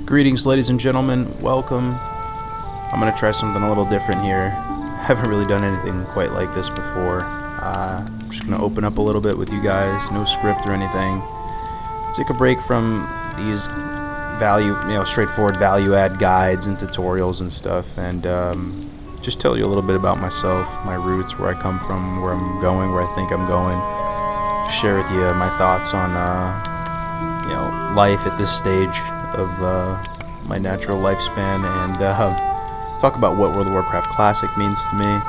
Greetings, ladies and gentlemen. Welcome. I'm going to try something a little different here. I haven't really done anything quite like this before. I'm just going to open up a little bit with you guys. No script or anything. Take a break from these straightforward value-add guides and tutorials and stuff, and just tell you a little bit about myself, my roots, where I come from, where I'm going, where I think I'm going. Share with you my thoughts on life at this stage of my natural lifespan, and talk about what World of Warcraft Classic means to me.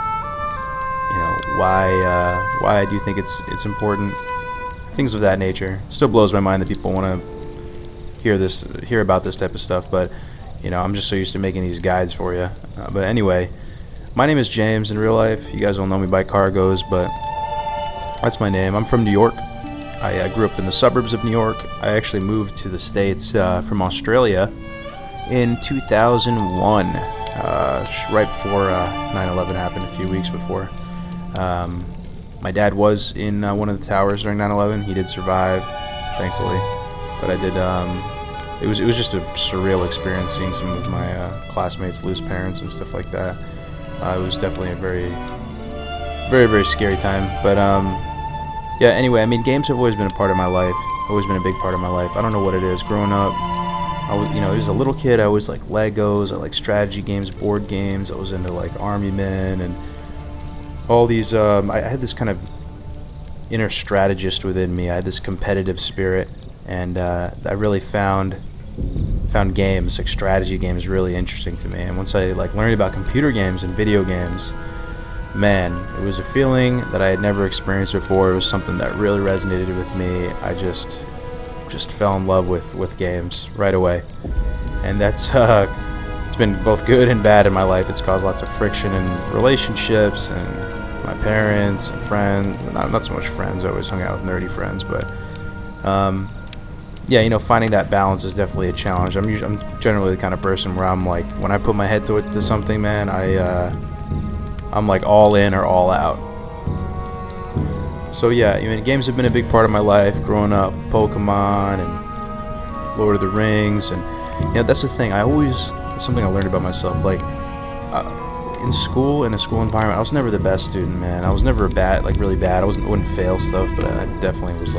Why I do think it's important. Things of that nature. It still blows my mind that people want to hear about this type of stuff, but I'm just so used to making these guides for you. But anyway, my name is James in real life. You guys don't know me by Cargos, but that's my name. I'm from New York. I grew up in the suburbs of New York. I actually moved to the States from Australia in 2001, right before 9/11 happened, a few weeks before. My dad was in one of the towers during 9/11. He did survive, thankfully. But I did. It was just a surreal experience seeing some of my classmates lose parents and stuff like that. It was definitely a very, very, very scary time. But yeah, anyway, games have always been a part of my life. Always been a big part of my life. I don't know what it is. Growing up, I was a little kid. I always liked Legos. I liked strategy games, board games. I was into Army Men and all these. I had this kind of inner strategist within me. I had this competitive spirit, and I really found games, strategy games, really interesting to me. And once I learned about computer games and video games, man, it was a feeling that I had never experienced before. It was something that really resonated with me. I just fell in love with games right away, and that's it's been both good and bad in my life. It's caused lots of friction in relationships and my parents and friends. Not so much friends. I always hung out with nerdy friends, but yeah, finding that balance is definitely a challenge. I'm generally the kind of person where I'm when I put my head to something, man, I'm all in or all out. So yeah, games have been a big part of my life growing up. Pokemon and Lord of the Rings, and that's the thing. It's something I learned about myself. In school, in a school environment, I was never the best student, man. I was never really bad. I wouldn't fail stuff, but I definitely was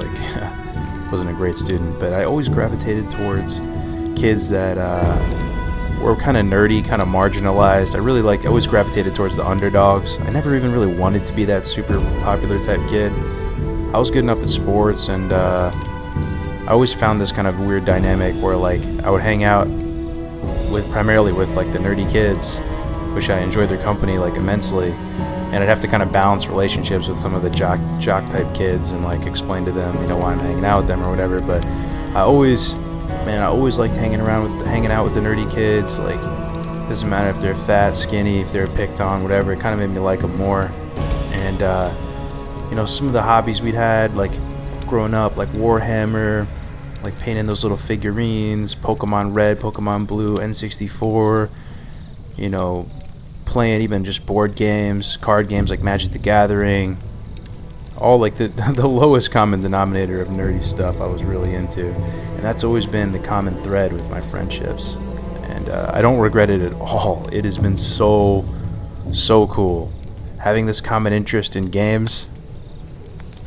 wasn't a great student. But I always gravitated towards kids that were kind of nerdy, kind of marginalized. I always gravitated towards the underdogs. I never even really wanted to be that super popular type kid. I was good enough at sports, and I always found this kind of weird dynamic where I would hang out primarily with the nerdy kids, which I enjoyed their company immensely, and I'd have to kind of balance relationships with some of the jock type kids and explain to them why I'm hanging out with them or whatever. But I always liked hanging out with the nerdy kids. Doesn't matter if they're fat, skinny, if they're picked on, whatever. It kind of made me like them more. And some of the hobbies we'd had, growing up, Warhammer, painting those little figurines, Pokemon Red, Pokemon Blue, N64. Playing even just board games, card games like Magic the Gathering. All the lowest common denominator of nerdy stuff I was really into, and that's always been the common thread with my friendships, and I don't regret it at all. It has been so cool having this common interest in games.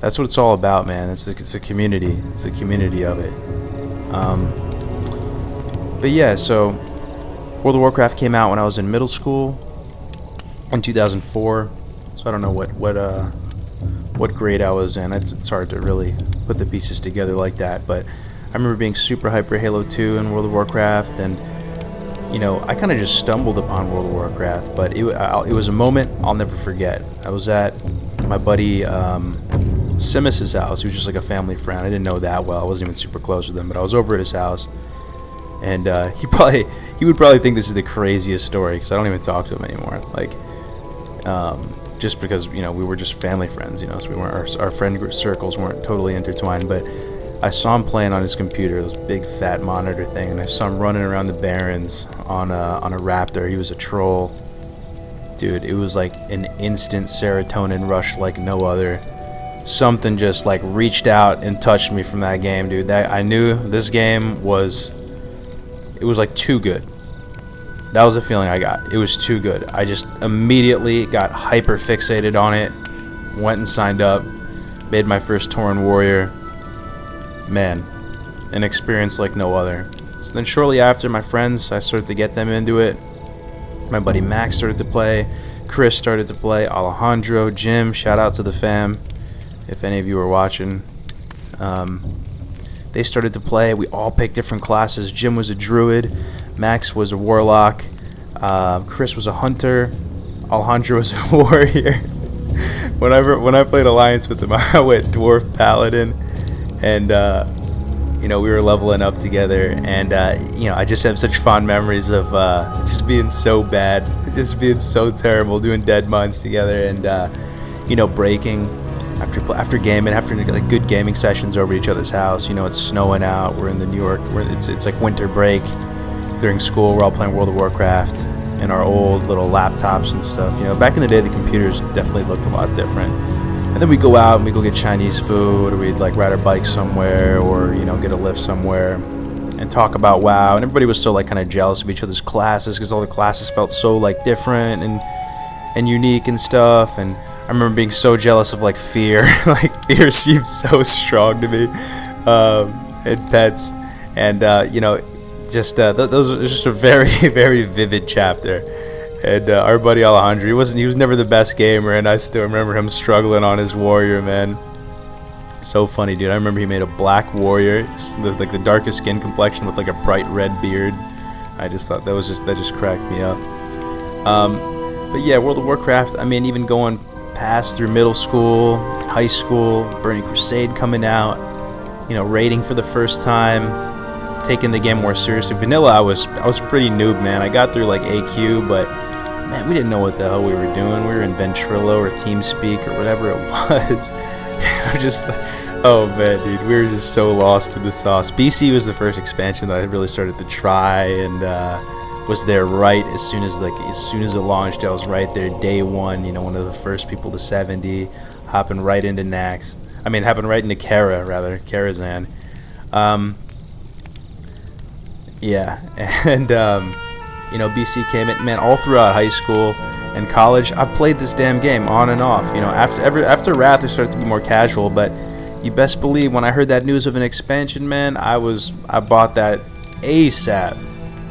That's what it's all about, man. It's a community. It's a community of it. But yeah, so World of Warcraft came out when I was in middle school in 2004. So I don't know what grade I was in. It's hard to really put the pieces together like that, but I remember being super hyped for Halo 2 and World of Warcraft, and I kind of just stumbled upon World of Warcraft, but it was a moment I'll never forget. I was at my buddy Simus's house. He was just a family friend. I didn't know that well. I wasn't even super close with him, but I was over at his house, and he would probably think this is the craziest story because I don't even talk to him anymore. Just because we were just family friends, so we weren't our friend circles weren't totally intertwined. But I saw him playing on his computer, this big fat monitor thing, and I saw him running around the Barrens on a Raptor. He was a troll, dude. It was an instant serotonin rush like no other. Something just reached out and touched me from that game, dude. I knew this game was It was like too good. That was the feeling I got. It was too good. I just immediately got hyper fixated on it. Went and signed up. Made my first Tauren warrior. Man, an experience like no other. So then shortly after, my friends, I started to get them into it. My buddy Max started to play. Chris started to play. Alejandro, Jim, shout out to the fam, if any of you are watching. They started to play. We all picked different classes. Jim was a druid. Max was a warlock. Chris was a hunter. Alejandro was a warrior. When I played Alliance with him, I went dwarf paladin, and we were leveling up together. And I just have such fond memories of just being so bad, just being so terrible, doing dead mines together, and breaking. After gaming, after like good gaming sessions over each other's house, it's snowing out. We're in the New York, where it's like winter break during school. We're all playing World of Warcraft in our old little laptops and stuff. Back in the day, the computers definitely looked a lot different. And then we go out and we go get Chinese food, or we'd like ride our bike somewhere, or get a lift somewhere, and talk about WoW. And everybody was so like kind of jealous of each other's classes, because all the classes felt so like different and unique and stuff. And I remember being so jealous of like Fear. Like Fear seemed so strong to me, and pets, and those are just a very very vivid chapter. And our buddy Alejandro, he was never the best gamer, and I still remember him struggling on his warrior, man. So funny, dude. I remember he made a black warrior, like the darkest skin complexion with like a bright red beard. I just thought that just cracked me up. But yeah, World of Warcraft. I mean, even going past through middle school, high school, Burning Crusade coming out, raiding for the first time, taking the game more seriously. Vanilla, I was pretty noob, man. I got through like AQ, but man, we didn't know what the hell we were doing. We were in Ventrilo or TeamSpeak or whatever it was. I'm just, oh man, dude, we were just so lost in the sauce. BC was the first expansion that I really started to try, and was there right as soon as it launched. I was right there day one. One of the first people to 70, hopping right into Nax. Hopping right into Karazhan. Yeah, and BC came in, man, all throughout high school and college. I've played this damn game on and off. After Wrath, it started to be more casual, but you best believe when I heard that news of an expansion, man, I bought that ASAP.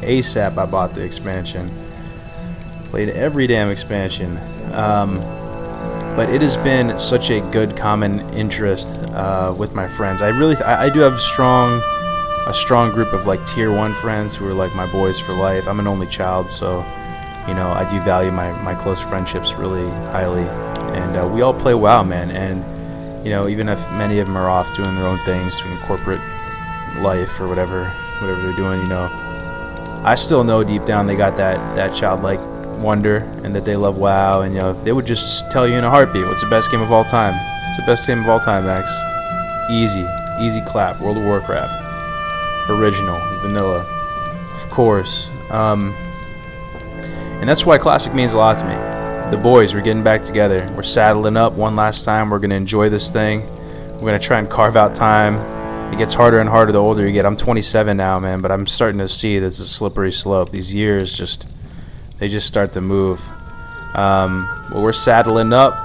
I bought the expansion. Played every damn expansion. But it has been such a good common interest with my friends. I do have a strong group of like tier 1 friends who are like my boys for life. I'm an only child, so I do value my close friendships really highly. And we all play WoW, man. And even if many of them are off doing their own things, doing corporate life or whatever they're doing, I still know deep down they got that childlike wonder, and that they love WoW. And they would just tell you in a heartbeat, what's the best game of all time? It's the best game of all time, Max. Easy clap. World of Warcraft, original, vanilla, of course. And that's why Classic means a lot to me. The boys, we're getting back together. We're saddling up one last time. We're gonna enjoy this thing. We're gonna try and carve out time. It gets harder and harder the older you get. I'm 27 now, man, but I'm starting to see that it's a slippery slope. These years they just start to move. Well, we're saddling up.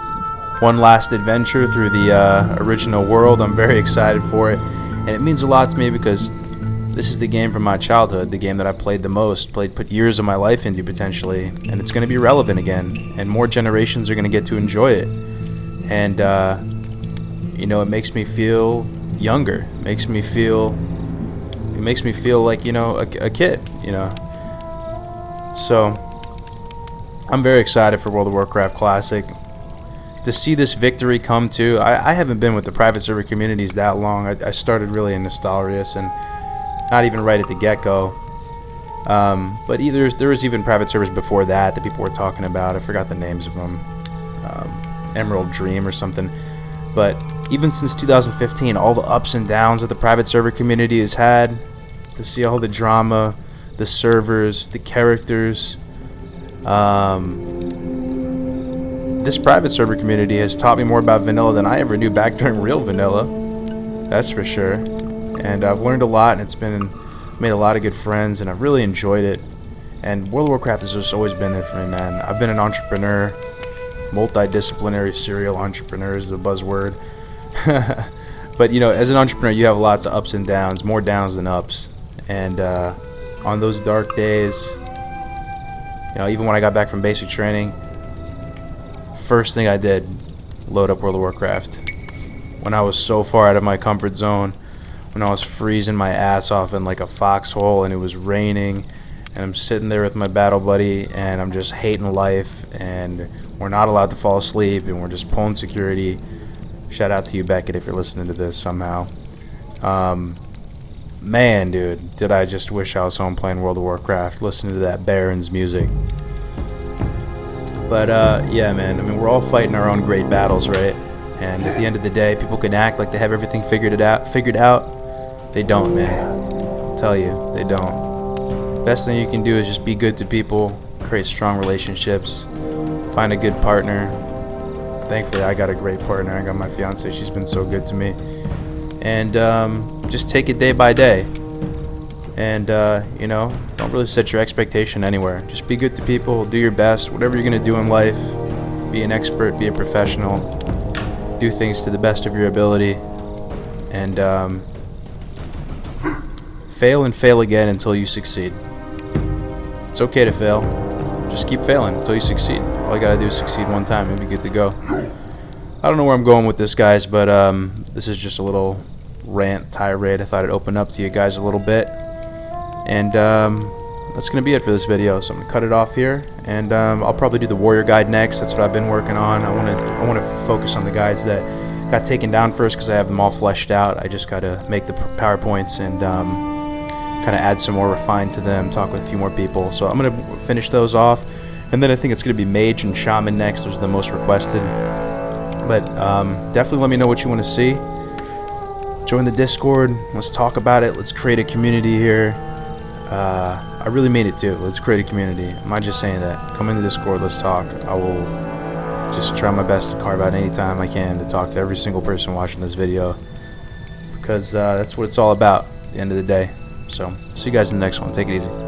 One last adventure through the original world. I'm very excited for it, and it means a lot to me because this is the game from my childhood, the game that I played the most, put years of my life into potentially, and it's going to be relevant again, and more generations are going to get to enjoy it. And it makes me feel younger. It makes me feel like a kid. So I'm very excited for World of Warcraft Classic. To see this victory come to, I haven't been with the private server communities that long. I started really in Nostalrius, and not even right at the get-go. But there was even private servers before that people were talking about. I forgot the names of them. Emerald Dream or something. But even since 2015, all the ups and downs that the private server community has had, to see all the drama, the servers, the characters, this private server community has taught me more about vanilla than I ever knew back during real vanilla. That's for sure. And I've learned a lot, and it's been Made a lot of good friends, and I've really enjoyed it. And World of Warcraft has just always been there for me, man. I've been an entrepreneur, multidisciplinary serial entrepreneur is the buzzword. But you know, as an entrepreneur, you have lots of ups and downs, more downs than ups. And on those dark days, you know, even when I got back from basic training, first thing I did, load up World of Warcraft. When I was so far out of my comfort zone, when I was freezing my ass off in like a foxhole and it was raining, and I'm sitting there with my battle buddy and I'm just hating life, and we're not allowed to fall asleep, and we're just pulling security. Shout out to you, Beckett, if you're listening to this somehow. Man, dude, did I just wish I was home playing World of Warcraft, listening to that Baron's music. But yeah, man, I mean, we're all fighting our own great battles, right? And at the end of the day, people can act like they have everything figured out. They don't, man. I'll tell you, they don't. Best thing you can do is just be good to people, create strong relationships, find a good partner. Thankfully, I got a great partner. I got my fiance. She's been so good to me. And just take it day by day. And, you know, don't really set your expectation anywhere. Just be good to people, do your best, whatever you're going to do in life. Be an expert, be a professional, do things to the best of your ability. And fail and fail again until you succeed. It's okay to fail. Just keep failing until you succeed. All you gotta do is succeed one time and be good to go. I don't know where I'm going with this, guys, but this is just a little rant, tirade. I thought I'd open up to you guys a little bit. And that's going to be it for this video. So I'm going to cut it off here. And I'll probably do the Warrior Guide next. That's what I've been working on. I want to focus on the guides that got taken down first because I have them all fleshed out. I just got to make the PowerPoints and kind of add some more refine to them, talk with a few more people. So I'm going to finish those off. And then I think it's going to be Mage and Shaman next. Those are the most requested. But definitely let me know what you want to see. Join the Discord. Let's talk about it. Let's create a community here. I really mean it too. Let's create a community. I'm not just saying that. Come in the Discord. Let's talk. I will just try my best to carve out any time I can to talk to every single person watching this video, because that's what it's all about at the end of the day. So see you guys in the next one. Take it easy.